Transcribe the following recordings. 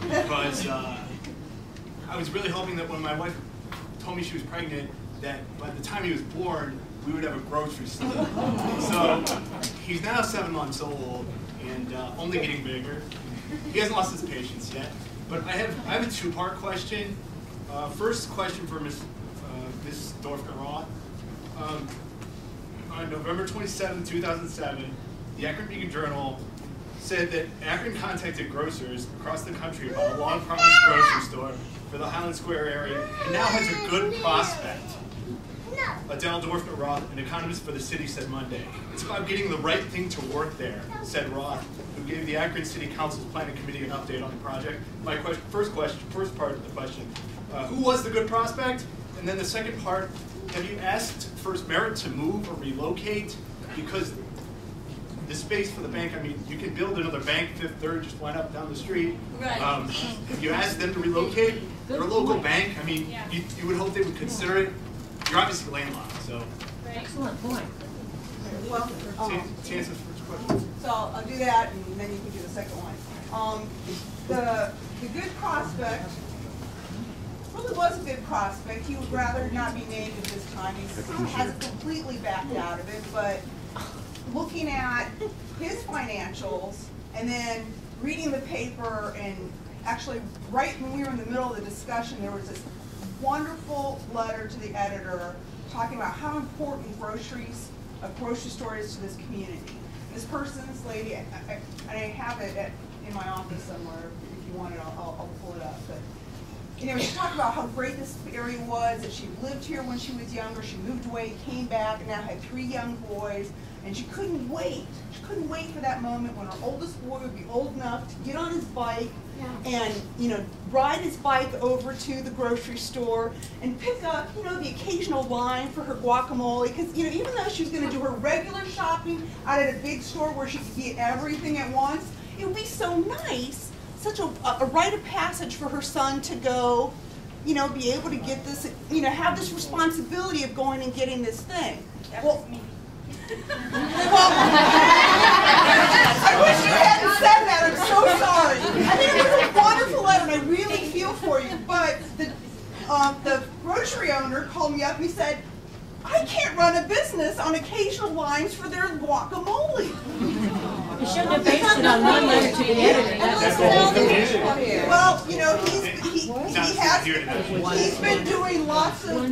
because I was really hoping that when my wife told me she was pregnant, that by the time he was born, we would have a grocery store. So he's now 7 months old and only getting bigger. He hasn't lost his patience yet. But I have a two-part question. First question for Ms. Dorfman-Roth. On November 27, 2007, the Akron Beacon-Journal said that Akron contacted grocers across the country about a long-promised grocery store for the Highland Square area and now has a good prospect. Adele Dorfman-Roth, an economist for the city, said Monday. It's about getting the right thing to work there, said Roth, who gave the Akron City Council's Planning Committee an update on the project. My first part of the question, who was the good prospect? And then the second part, have you asked First Merit to move or relocate? Because the space for the bank, I mean, you can build another bank, Fifth Third just went up down the street. Right. Have you asked them to relocate? They're a local bank. I mean, you would hope they would consider it. You're obviously landlocked, so. Excellent point. Well, to answer the first question. so I'll do that, and then you can do the second one. The good prospect really was a good prospect. He would rather not be named at this time. He hasn't completely backed out of it, but looking at his financials and then reading the paper, and actually right when we were in the middle of the discussion, there was this wonderful letter to the editor talking about how important a grocery store is to this community. This person's lady, and I have it in my office somewhere. If you want it, I'll pull it up. But you know, she talked about how great this area was, that she lived here when she was younger. She moved away, came back, and now had 3 young boys. And she couldn't wait. She couldn't wait for that moment when her oldest boy would be old enough to get on his bike and, you know, ride his bike over to the grocery store and pick up, you know, the occasional line for her guacamole. Because, you know, even though she was going to do her regular shopping out at a big store where she could get everything at once, it would be so nice, such a rite of passage for her son to go, you know, be able to get this, you know, have this responsibility of going and getting this thing. Well, I wish you hadn't said that. I'm so sorry. I mean, it was a wonderful letter, and I really feel for you. But the grocery owner called me up and he said, I can't run a business on occasional lines for their guacamole. You shouldn't have based it on one letter to the editor. That's the whole community. Well, you know, he's been doing lots of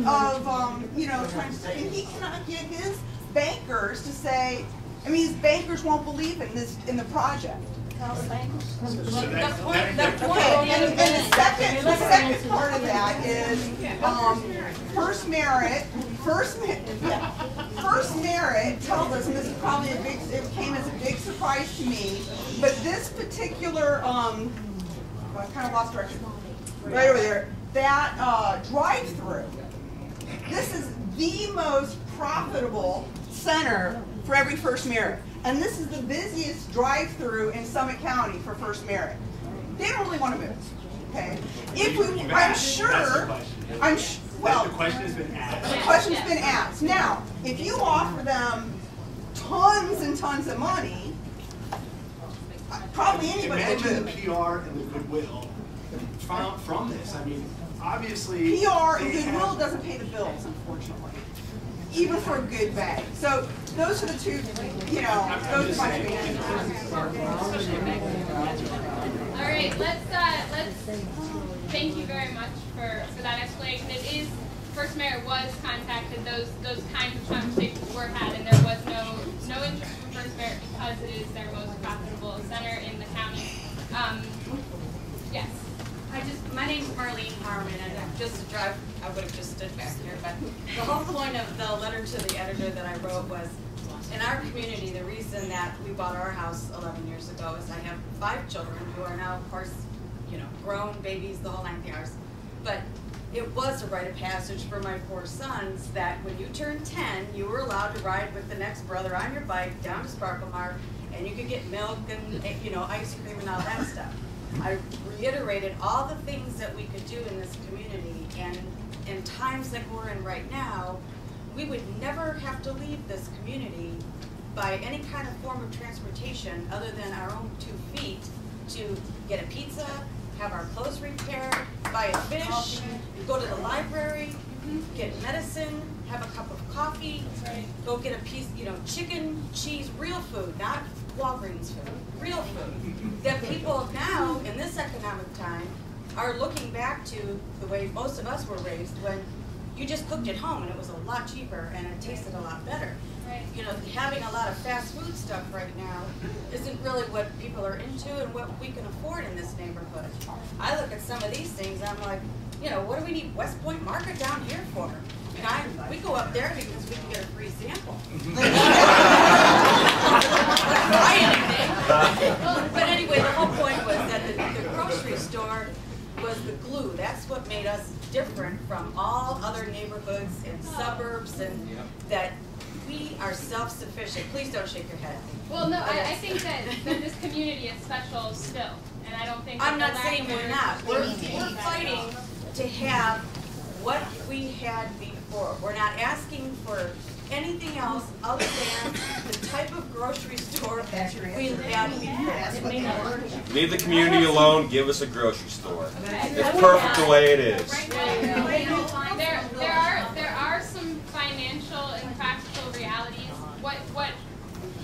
you know, trying to say, and he cannot get his bankers to say, I mean, his bankers won't believe in the project. Okay, and the second part of that is First Merit tells us, and this is probably it came as a big surprise to me, but this particular, I kind of lost direction, right over there, that drive-through, this is the most profitable center for every First Merit. And this is the busiest drive-through in Summit County for First Merit. They don't really want to move, okay? Well, the question has been asked. The question's been asked. Now, if you offer them tons and tons of money, probably anybody would imagine move. the PR and the goodwill from this. I mean, obviously, PR and goodwill doesn't pay the bills, unfortunately, even for a good bag. So those are the two, you know, those are my two answers. All right, let's thank you very much for that explanation. It is, First Merit was contacted, those kinds of conversations were had, and there was no interest from First Merit because it is their most profitable center in the county. Yes. My name's Marlene Harmon, and just to drive, I would have just stood back here, but the whole point of the letter to the editor that I wrote was, in our community, the reason that we bought our house 11 years ago is I have 5 children who are now, of course, you know, grown, babies, the whole 9 yards. But it was a rite of passage for my 4 sons that when you turned 10, you were allowed to ride with the next brother on your bike down to Sparkle Mart, and you could get milk and, you know, ice cream and all that stuff. I reiterated all the things that we could do in this community, and in times like we're in right now, we would never have to leave this community by any kind of form of transportation other than our own 2 feet to get a pizza, have our clothes repaired, buy a fish, go to the library, get medicine, have a cup of coffee, go get a piece, chicken, cheese, real food, not Walgreens food, real food. That people now, in this economic time, are looking back to the way most of us were raised when you just cooked at home and it was a lot cheaper and it tasted a lot better. Right. Having a lot of fast food stuff right now isn't really what people are into and what we can afford in this neighborhood. I look at some of these things and I'm like, what do we need West Point Market down here for? We go up there because we can get a free sample. Buy anything. But anyway, the whole point was that the grocery store was the glue. That's what made us different from all other neighborhoods and suburbs, and that we are self-sufficient. Please don't shake your head. Well, no, I think that this community is special still, and I don't think. I'm not saying we're not. We're fighting to have what we had before. We're not asking for anything else other than the type of grocery store that we had before. Leave the community alone, give us a grocery store. It's perfect the way it is. There are some financial and practical realities. What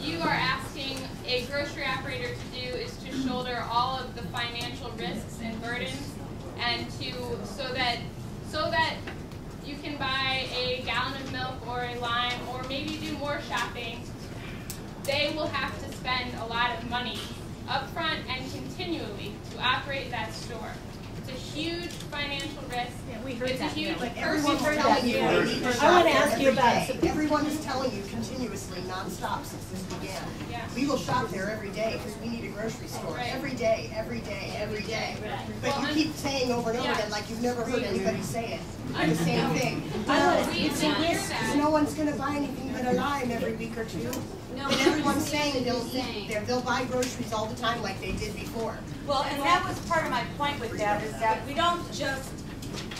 you are asking a grocery operator to do is to shoulder all of the financial risks and burdens, and so that you can buy a gallon of milk or a lime or maybe do more shopping. They will have to spend a lot of money upfront and continually to operate that store. It's a huge financial risk. Yeah, we heard it's that. A huge Like personal heard risk. that. Yeah. I want to ask you about it. Everyone is telling you continuously, nonstop since this began. Yeah. We will shop there every day because we need a grocery store. Right. Every day, every day, every day. But Well, you keep saying over and over again like you've never heard anybody say it. The same thing. We hear that. No one's going to buy anything but a lime every week or two. No, And everyone's saying they'll buy groceries all the time like they did before. Well, and that was part of my point with that, is that we don't just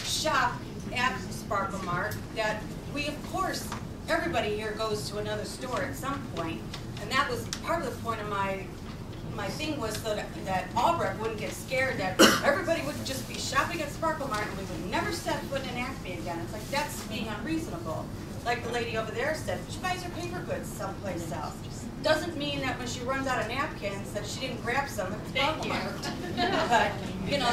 shop at Sparkle Mart, that we, of course, everybody here goes to another store at some point, and that was part of the point of my thing was so that Albrecht wouldn't get scared that everybody would just be shopping at Sparkle Mart and we would never set foot in an Acme again. It's like, that's being unreasonable. Like the lady over there said, she buys her paper goods someplace else. Doesn't mean that when she runs out of napkins that she didn't grab some at Sparkle Mart. But,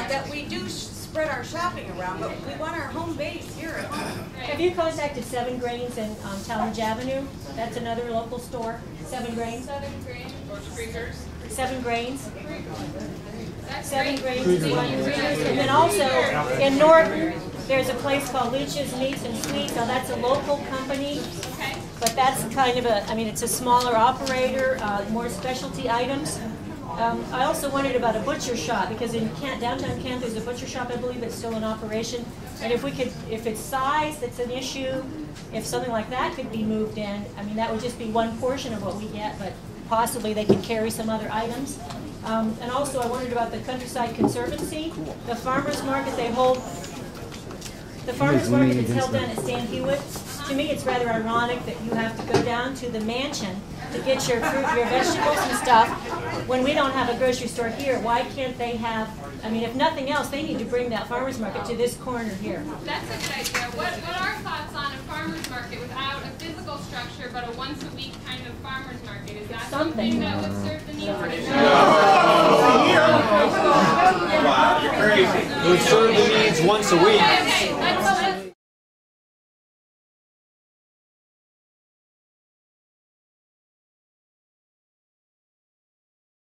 that we do spread our shopping around, but we want our home base here at home. Have you contacted 7 Grains in Talmadge Avenue? That's another local store. 7 Grains. 7 grains or freezers. 7 Grains. That's 7 great. Grains is one. And then also in Norton, there's a place called Leach's Meats and Sweets. Now that's a local company, Okay. but that's kind of it's a smaller operator, more specialty items. I also wondered about a butcher shop, because in downtown Kent there's a butcher shop, I believe it's still in operation. And if it's size that's an issue, if something like that could be moved in, that would just be one portion of what we get, but possibly they could carry some other items. And also I wondered about the Countryside Conservancy, the farmers market they hold. The farmers market that's held down at Stan Hewitt. To me, it's rather ironic that you have to go down to the mansion to get your fruit, your vegetables and stuff when we don't have a grocery store here. Why can't they have, if nothing else, they need to bring that farmers market to this corner here. That's a good idea. What are thoughts on a farmer's market without a physical structure, but a once-a-week kind of farmer's market? Is that something that would serve the need?